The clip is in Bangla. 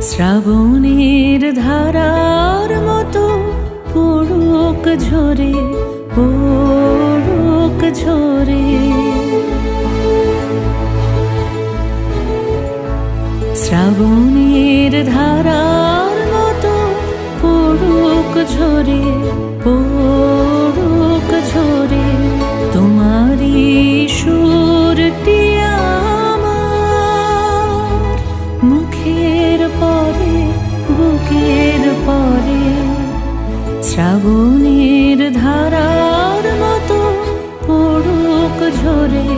শ্রাবণের ধারার মতো পড়ুক ঝরে, পড়ুক ঝরে। শ্রাবণের ধারার মতো পড়ুক ঝরে, পড়ুক ঝরে। তোমারই সুরটি আমার মুখের পরে, বুকের পরে। শ্রাবণের ধারার মতো পড়ুক ঝরে,